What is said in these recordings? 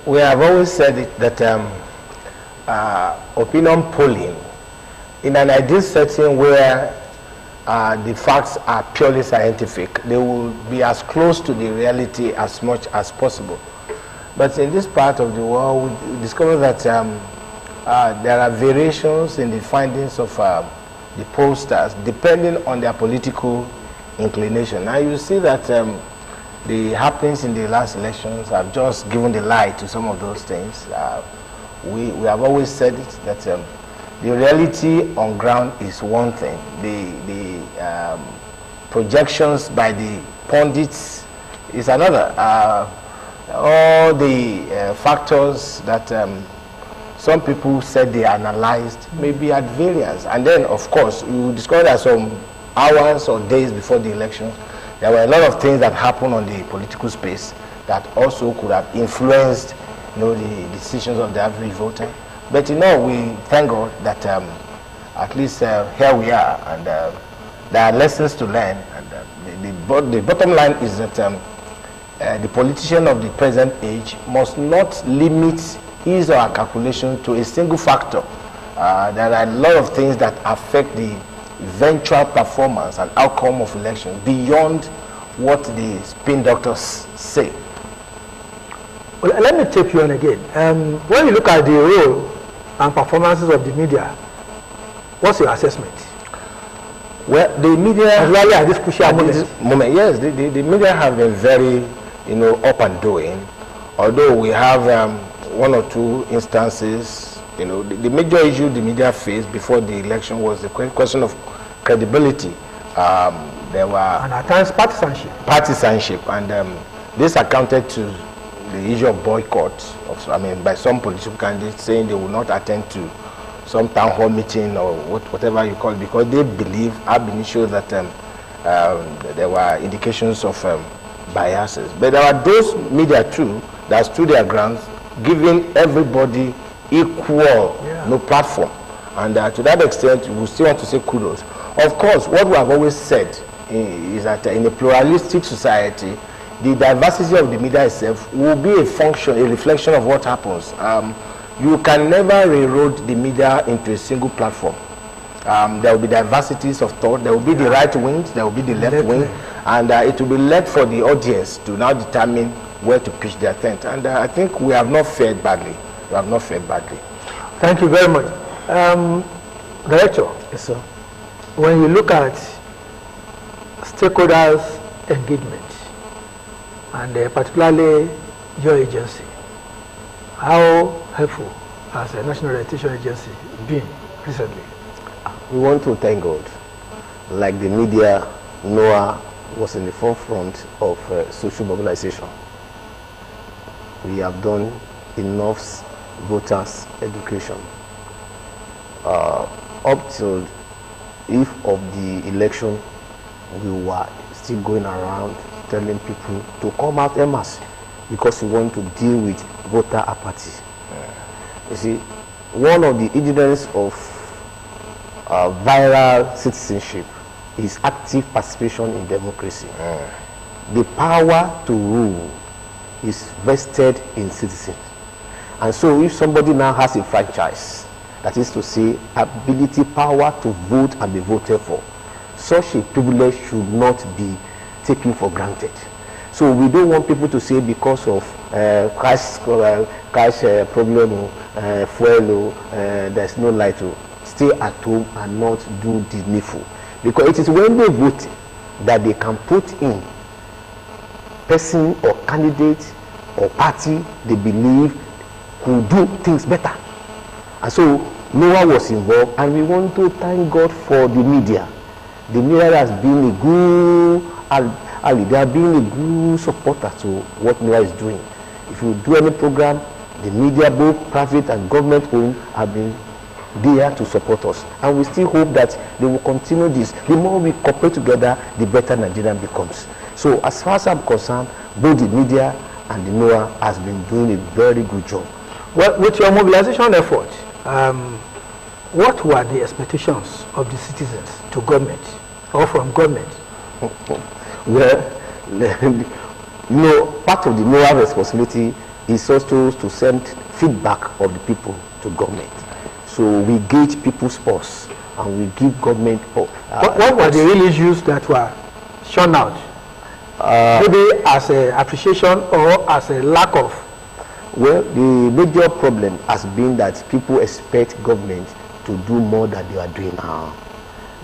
We have always said it, that opinion polling, in an ideal setting where the facts are purely scientific, they will be as close to the reality as much as possible. But in this part of the world, we discover that there are variations in the findings of the pollsters depending on their political inclination. Now you see that the happenings in the last elections have just given the light to some of those things. We have always said it, that the reality on ground is one thing. The projections by the pundits is another. All the factors that some people said they analyzed may be at variance. And then, of course, you discover that some hours or days before the election, there were a lot of things that happened on the political space that also could have influenced, the decisions of the average voter. But we thank God that at least here we are, and there are lessons to learn. And the bottom line is that the politician of the present age must not limit his or her calculation to a single factor. There are a lot of things that affect the eventual performance and outcome of election beyond what the spin doctors say. Well, let me take you on again. When you look at the role and performances of the media, what's your assessment? Well, the media, really at this crucial moment, yes, the media have been very, up and doing. Although we have one or two instances, the major issue the media faced before the election was the question of credibility. There were and at times partisanship, and this accounted to the issue of boycott by some political candidates saying they will not attend to some town hall meeting or whatever you call it, because they believe ab initio that there were indications of biases. But there are those media too that stood their grounds, giving everybody equal platform. And to that extent, we still want to say kudos. Of course, what we have always said is that in a pluralistic society, the diversity of the media itself will be a function, a reflection of what happens. You can never railroad the media into a single platform. There will be diversities of thought. There will be the right wings, there will be the left wing, and it will be left for the audience to now determine where to pitch their tent. And I think we have not fared badly. We have not fared badly. Thank you very much. Director, yes, sir. When you look at stakeholders' engagement, and particularly your agency, how helpful has a National Orientation Agency been recently? We want to thank God. Like the media, NOAA was in the forefront of social mobilization. We have done enough voters' education. Up till eve of the election, we were still going around telling people to come out en masse because we want to deal with voter apathy. You see, one of the ingredients of viral citizenship is active participation in democracy. The power to rule is vested in citizens. And so if somebody now has a franchise, that is to say, ability, power to vote and be voted for, such a privilege should not be taken for granted. So we don't want people to say because of cash problem, fuel, there's no light to stay at home and not do the needful. Because it is when they vote that they can put in person or candidate or party they believe could do things better. And so NOAA was involved, and we want to thank God for the media. The media has been a good ally. They have been a good supporter to what NOAA is doing. If you do any program, the media, both private and government owned, have been there to support us. And we still hope that they will continue this. The more we cooperate together, the better Nigeria becomes. So as far as I'm concerned, both the media and the NOAA has been doing a very good job. Well, with your mobilization effort, what were the expectations of the citizens to government or from government? Well, part of the NOAA responsibility is also to send feedback of the people to government. So we gauge people's pulse and we give government. What were the real issues that were shown out? Maybe as an appreciation or as a lack of? Well, the major problem has been that people expect government to do more than they are doing now.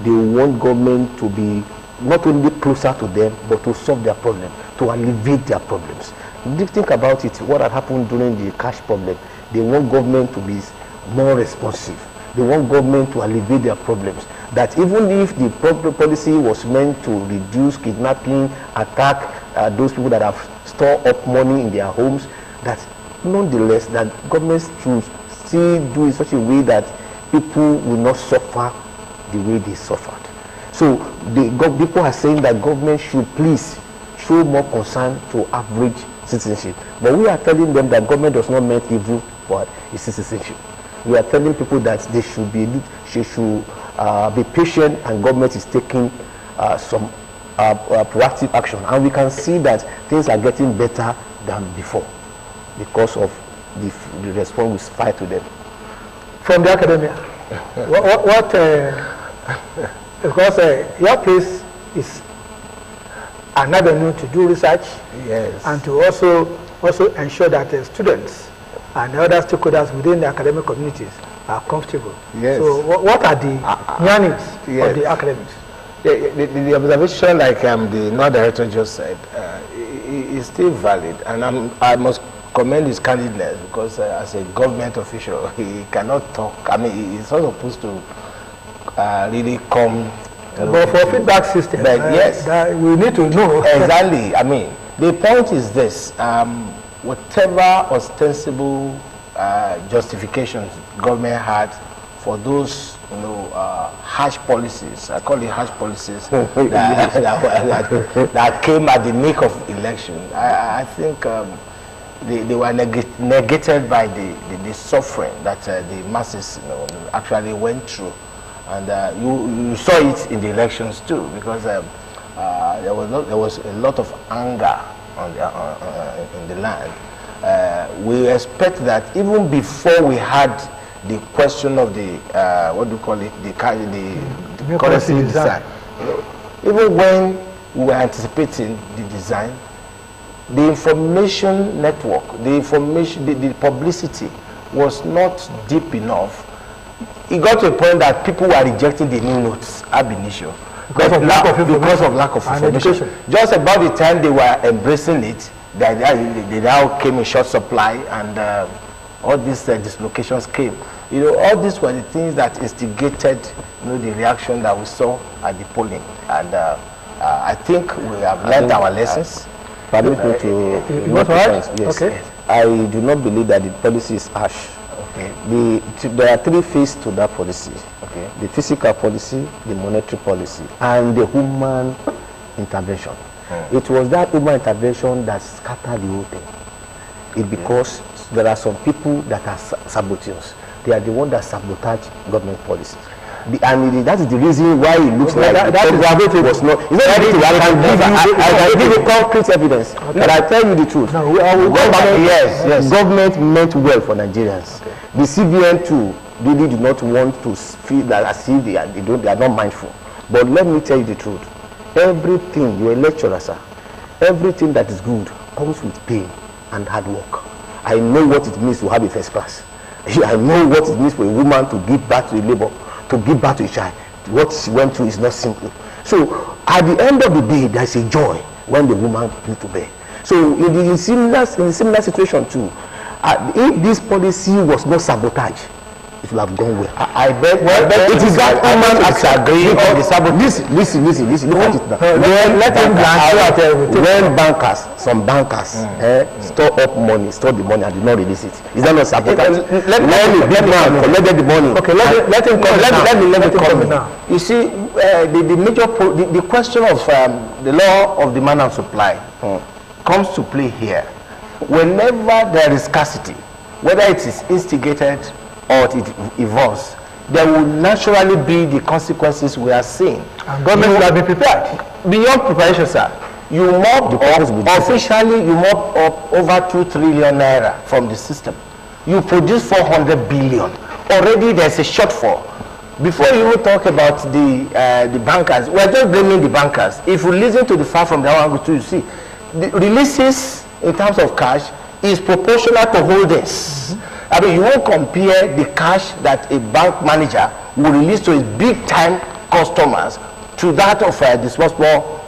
They want government to be not only closer to them, but to solve their problem, to alleviate their problems. If you think about it, what had happened during the cash problem, they want government to be more responsive. They want government to alleviate their problems. That even if the policy was meant to reduce kidnapping, attack those people that have stored up money in their homes, that nonetheless, that governments should still do in such a way that people will not suffer the way they suffered. So people are saying that government should please show more concern to average citizenship. But we are telling them that government does not mean evil for its citizenship. We are telling people that they should be patient, and government is taking some proactive action. And we can see that things are getting better than before because of the response we fight to them. From the academia, because your place is an avenue to do research, yes, and to also ensure that the students and other stakeholders within the academic communities are comfortable. Yes. So what are the yearnings yes. of the academics? The observation, like the North Director just said, is still valid, and I must commend his candidness, because as a government official, he cannot talk. I mean, he's not supposed to really come. But for feedback system, yes, that we need to know. Exactly. I mean, the point is this: whatever ostensible justifications government had for those, harsh policies, I call it harsh policies, that came at the nick of election, I think they were negated by the suffering that the masses actually went through. And you saw it in the elections too, because there was a lot of anger in the land. We expect that even before we had the question of the what do you call it, the currency design, even when we were anticipating the design, the information network, the publicity was not deep enough. It got to a point that people were rejecting the new notes ab initio because of lack of information. Just about the time they were embracing it, they now came in short supply, and all these dislocations came. All these were the things that instigated the reaction that we saw at the polling. And I think we have learned our lessons. Permit me to yes. Okay. I do not believe that the policy is harsh. Okay. There are three phases to that policy. Okay. The physical policy, the monetary policy, and the human intervention. It was that human intervention that scattered the whole thing. Because there are some people that are saboteurs. They are the ones that sabotage government policy. And that is the reason why it looks like that was not. I can give you concrete evidence, but I tell you the truth. No, government meant well for Nigerians. Okay. The CBN too really do not want to feel that as if they are not mindful. But let me tell you the truth. Everything, you're a lecturer, sir. Everything that is good comes with pain and hard work. I know what it means to have a first class. I know what it means for a woman to give back to a labor, to give back to a child. What she went through is not simple. So at the end of the day, there is a joy when the woman put to bed. So in the similar situation too, if this policy was not sabotaged, it will have gone well. I bet it is that woman agree on the sabotage. Listen, look at it now. Some bankers store up money, store the money and did not release it. Is that not sabotage? Let me collected the money. Okay, let him come now. You see, the major the question of the law of demand and supply comes to play here. Whenever there is scarcity, whether it is instigated or it evolves, there will naturally be the consequences we are seeing. And government will have been prepared. Beyond preparation, sir. You mop up, officially you mop up over 2 trillion naira from the system. You produce 400 billion. Already there's a shortfall. Before you even talk about the bankers, we're just blaming the bankers. If you listen to the far from the angle too, you see, the releases in terms of cash is proportional to holdings. I mean, you won't compare the cash that a bank manager will release to his big time customers to that of the small,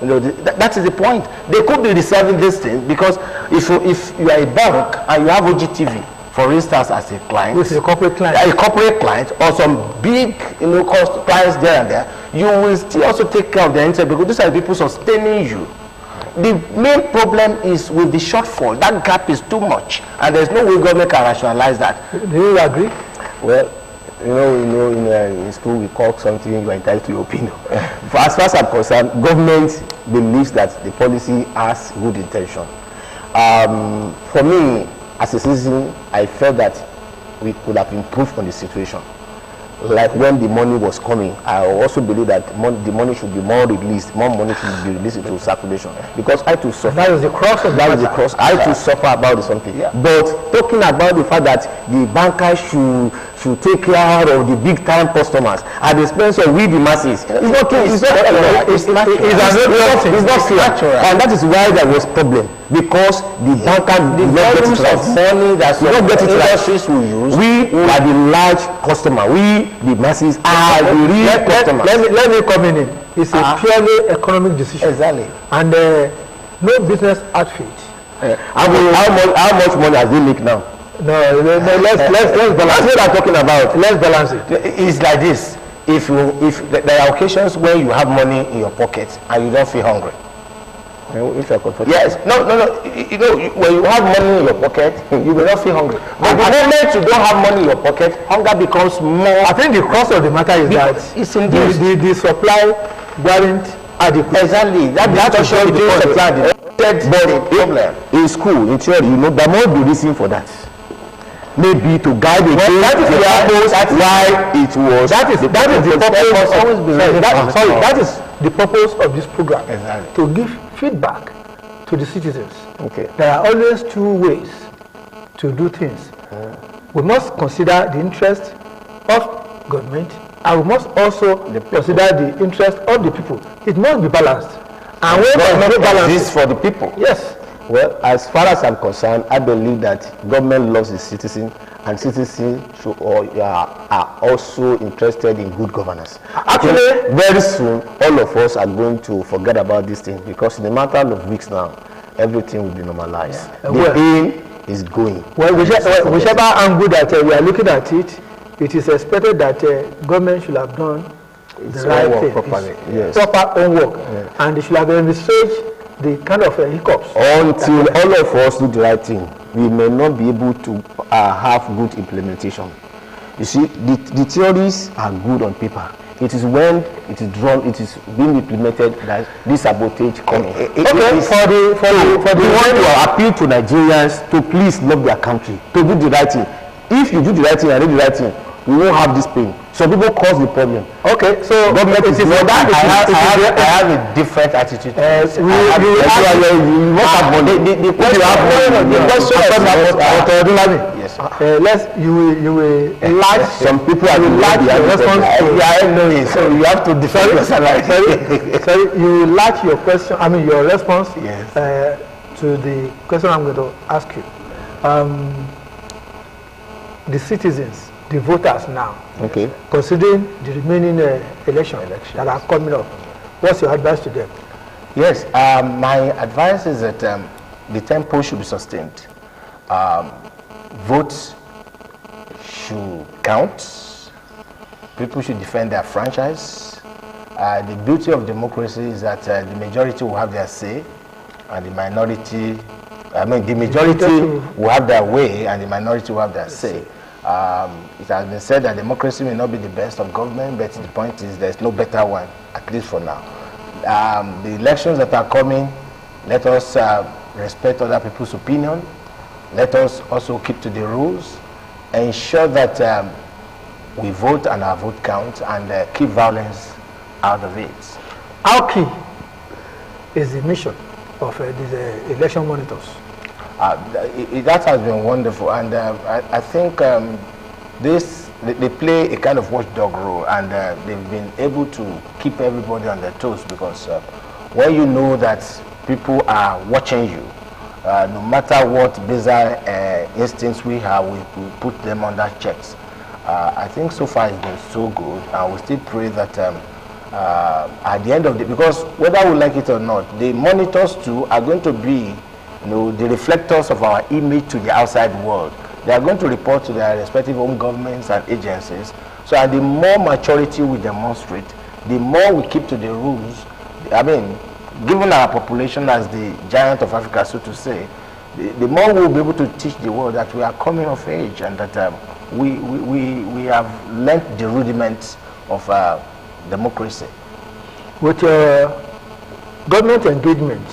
that is the point. They could be reserving this thing because if you are a bank and you have Ogtv, for instance, as a client, with a corporate client, or some big, clients there and there, you will still also take care of their interest because these are the people sustaining you. The main problem is with the shortfall. That gap is too much, and there's no way government can rationalize that. Do you agree? Well, in school we call something you are entitled to your opinion. As far as I'm concerned, government believes that the policy has good intention. For me, as a citizen, I felt that we could have improved on the situation. Like when the money was coming, I also believe that the money should be more released. More money should be released into circulation. Because I too suffer. That is the cross of that is the cross. I too suffer about something. Yeah. But talking about the fact that the bankers should take care of the big time customers at the expense of we the masses. It's not true. It's not natural. It's not natural. And that is why there was problem. Because the banker did not get it right. Money that industries will use. We are the large customer. We, the masses, are the real customers. Let me come in. It's a purely economic decision. Exactly. And no business outfit. How much money has they make now? No, let's balance. That's what I'm talking about. Let's balance it. It's like this. If there are occasions where you have money in your pocket and you don't feel hungry. If you're comfortable. Yes. No. When you have money in your pocket, you will not feel hungry. But the moment you don't have money in your pocket, hunger becomes more. I think the crux of the matter is that it's induced. The supply warrant adequate. Exactly. That is the supply. But in school, in theory, there must be reason for that. Maybe to guide the that is the purpose why it was. That is the purpose. That is the purpose of this program. Exactly. To give feedback to the citizens. Okay. There are always two ways to do things. We must consider the interest of government, and we must also consider the interest of the people. It must be balanced. And when there is no balance, this for the people. Yes. Well, as far as I'm concerned, I believe that government loves its citizens, and citizens are also interested in good governance. Actually, very soon, all of us are going to forget about this thing because in a matter of weeks now, everything will be normalized. Yeah. The aim is going. Well, whichever angle that we are looking at it, it is expected that government should have done the right thing, properly. Yes. Proper homework, and they should have researched the kind of hiccups. Until all of us do the right thing, we may not be able to have good implementation. You see, the theories are good on paper. It is when it is drawn, it is being implemented that this sabotage comes. We want to appeal to Nigerians to please love their country, to do the right thing. If you do the right thing and do the right thing, we won't have this pain. Some people cause the problem. Okay, so government is not that. I have a different attitude. You must have money. The question you will like some people are like your response. So you have to defend your salary. Sorry, you will like your question. I mean your response to the question I'm going to ask you. The citizens, the voters now, considering the remaining elections that are coming up, what's your advice to them? Yes, my advice is that the tempo should be sustained. Votes should count. People should defend their franchise. The beauty of democracy is that the majority will have their say, and the minority, the majority will have their way, and the minority will have their say. It has been said that democracy may not be the best of government, but the point is there's no better one, at least for now. The elections that are coming, let us respect other people's opinion. Let us also keep to the rules, ensure that we vote and our vote counts, and keep violence out of it. Our key is the mission of these election monitors? That has been wonderful, and I think they play a kind of watchdog role, and they've been able to keep everybody on their toes, because when you know that people are watching you, no matter what bizarre instincts we have, we put them under checks. I think so far it's been so good, and we still pray that at the end of the, because whether we like it or not, the monitors too are going to be, the reflectors of our image to the outside world. They are going to report to their respective home governments and agencies. So, and the more maturity we demonstrate, the more we keep to the rules. I mean, given our population as the giant of Africa, so to say, the more we'll be able to teach the world that we are coming of age, and that we have learnt the rudiments of democracy. With your government engagement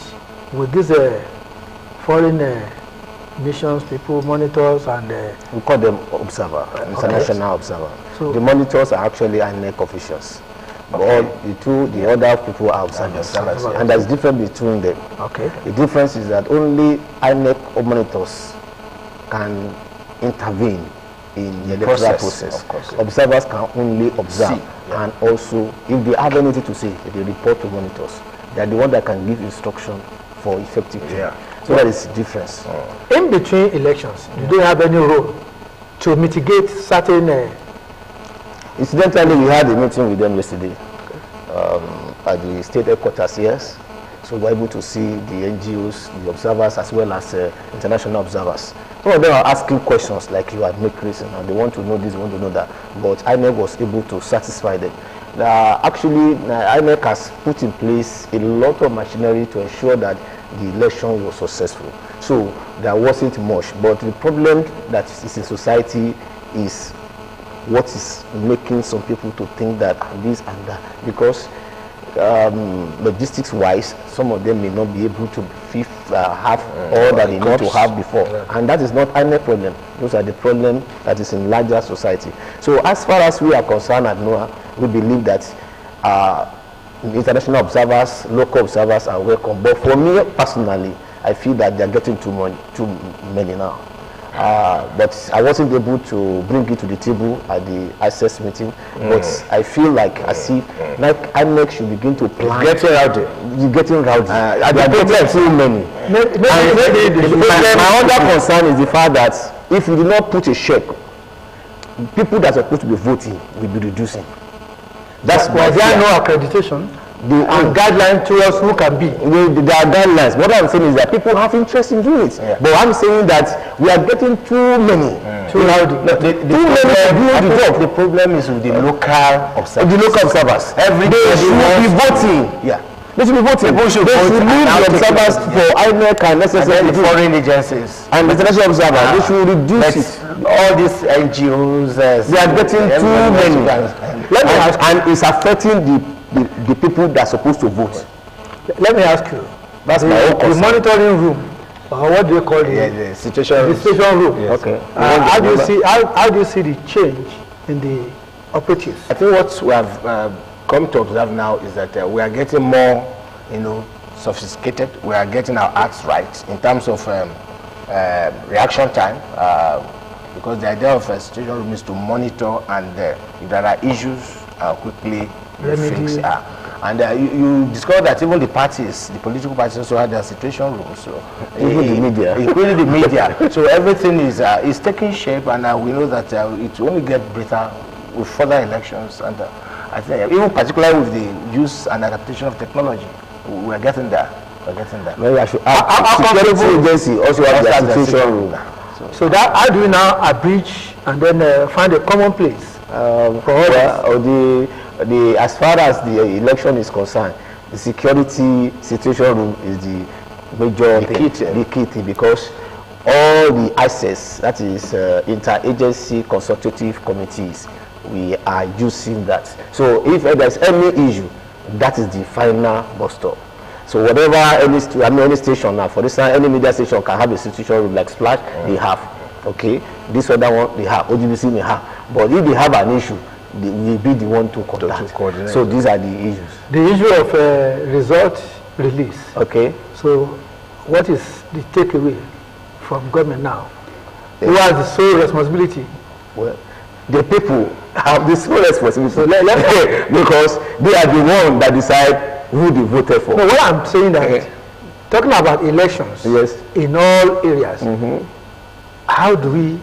with these foreign missions, people, monitors, and we call them observer, international observer. So the monitors are actually INEC officials. All the other people are observers, and there's difference between them. Okay. The difference is that only INEC monitors can intervene in the electoral process. Observers can only observe, and also if they have anything to say, they report to monitors. They are the one that can give instruction for effective. So that is the difference. In between elections, you don't have any role to mitigate certain. Incidentally, we had a meeting with them yesterday at the state headquarters. Yes, so we were able to see the NGOs, the observers, as well as international observers. Some of them are asking questions like you had made reason, and they want to know this, they want to know that. But INEC was able to satisfy them. Actually, INEC has put in place a lot of machinery to ensure that the election was successful. So there wasn't much. But the problem that is in society is what is making some people to think that this and that, because logistics wise, some of them may not be able to have all that they need to have before, and that is not any problem. Those are the problem that is in larger society. So as far as we are concerned at NOAA, we believe that international observers, local observers are welcome, but for me personally, I feel that they are getting too many now. But I wasn't able to bring it to the table at the access meeting. But I feel like as if INEC should begin to plan. Getting rowdy. You're getting rowdy. They are getting too many. My other concern is the fact that if you do not put a check, people that are supposed to be voting will be reducing. That's why there are no accreditation. And guidelines to us who can be. There are guidelines. What I'm saying is that people have interest in doing it. But I'm saying that we are getting too many. Too loud. The problem is with the local observers. The local observers. Every day should be voting. They should be voting. They should leave the observers for INEC and necessarily the foreign agencies and the international observers. They should reduce it. All these NGOs, they are getting too many. And it's affecting the people that are supposed to vote. Let me ask you. That's my own concern. The monitoring room, or what do you call it? The situation room. The situation room. Yes. Okay. How do you see the change in the operatives? I think what we have come to observe now is that we are getting more, sophisticated. We are getting our acts right in terms of reaction time, because the idea of a situation room is to monitor, and if there are issues, quickly fix. And you discover that even the parties, the political parties, also have their situation rooms. So even the media, including the media. So everything is taking shape, and we know that it will only get better with further elections. And I think even particularly with the use and adaptation of technology, we are getting there. Maybe I should add security agency also has their situation room. So that how do we now abridge and then find a common place for all as far as the election is concerned, the security situation room is the major key thing, because all the access, that is interagency consultative committees, we are using that. So if there's any issue, that is the final bus stop. So whatever any station now, for instance, any media station can have a situation room like Splash, they have. Okay, this other one they have, OGBC may have. But if they have an issue, they will be the one to contact. So these are the issues. The issue of result release. Okay. So what is the takeaway from government now? Who has the sole responsibility? Well, the people have the sole responsibility. So because they are the ones that decide who they voted for. No, what I'm saying that, talking about elections in all areas, how do we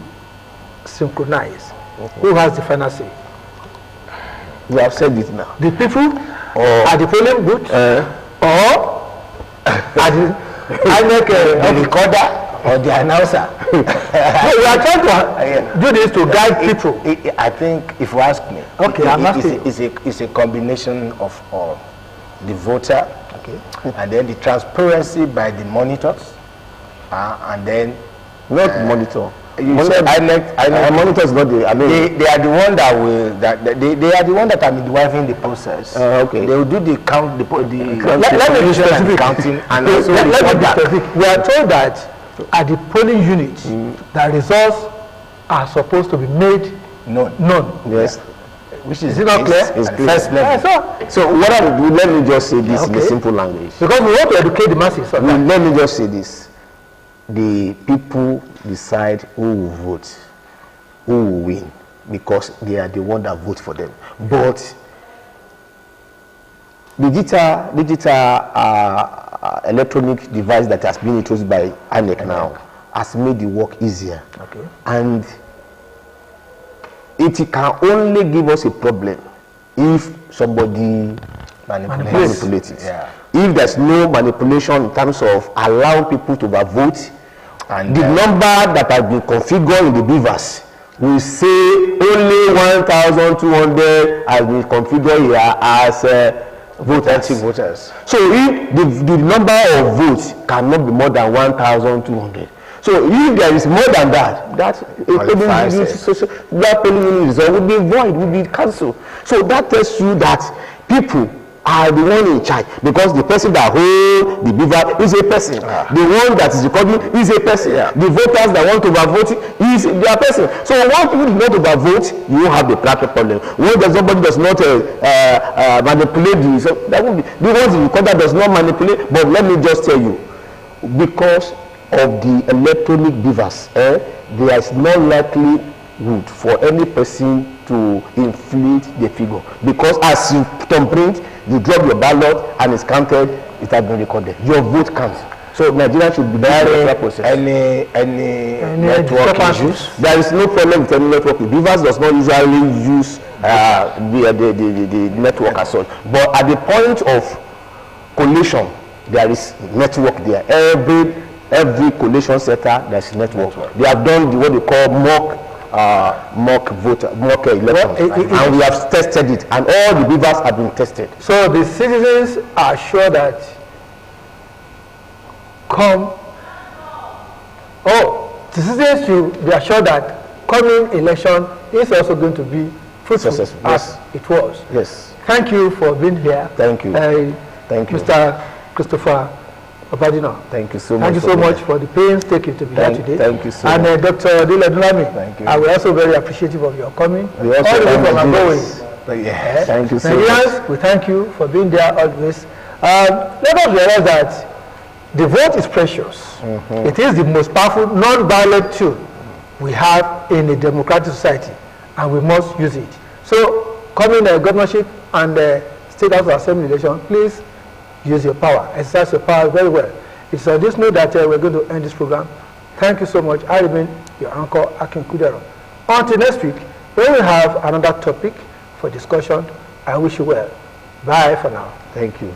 synchronize? Who has the final say? You have said it now. The people at the polling booth, or at the recorder, or the announcer? No, we are trying to do this to guide people. I think, if you ask me, it's a combination of all. The voter, and then the transparency by the monitors, and then monitor. You said monitors not the. They are the one that will they are the one that are midwifing the process. Okay. They will do the count, let me be specific. Counting, and also let me be specific. We are told that at the polling unit, the results are supposed to be made known. Yes. Which is it not clear? It's first level. So what I will do, let me just say this in a simple language. Because we want to educate the masses. Let me just say this. The people decide who will vote, who will win, because they are the one that vote for them. But digital electronic device that has been introduced by INEC now has made the work easier. And it can only give us a problem if somebody manipulates it. If there's no manipulation in terms of allowing people to vote, and the number that has been configured in the beavers will say only 1,200 has been configured here as voters. So if the number of votes cannot be more than 1,200. So if there is more than that polling result will be void, will be cancelled. So that tells you that people are the one in charge, because the person that holds the beaver is a person. The one that is recording is a person. The voters that want to vote is their person. So once people do not overvote, you have the problem. When somebody does not manipulate that will be the ones the recorder does not manipulate. But let me just tell you, because of the electronic beavers, there is no likelihood for any person to inflate the figure, because as you thumbprint, you drop your ballot and it's counted, it has been recorded. Your vote counts. So Nigeria should be very process. Any network issues? There is no problem with any network. Beavers does not usually use the network as such. But at the point of collation, there is network there. Every collation center, there is network. They have done what they call mock election, and we have tested it, and all the beavers have been tested. So the citizens are sure that the citizens should be assured that coming election is also going to be fruitful as it was. Yes. Thank you for being here. Thank you. Thank you, Mr. Christopher Obadino. Thank you so much. Thank you so much for the pains taken to be here today. Thank you so much. And Dr. Dile Dunami, thank you. I was also very appreciative of your coming. We also all the way from Agowin. Thank you so Nigerians, much. we thank you for being there always. Let us realize that the vote is precious. It is the most powerful non-violent tool we have in a democratic society, and we must use it. So, coming governorship and state house assembly election, please use your power, exercise your power very well. It's on this note that we're going to end this program. Thank you so much. I remain your uncle, Akin Kudero. Until next week, when we have another topic for discussion, I wish you well. Bye for now. Thank you.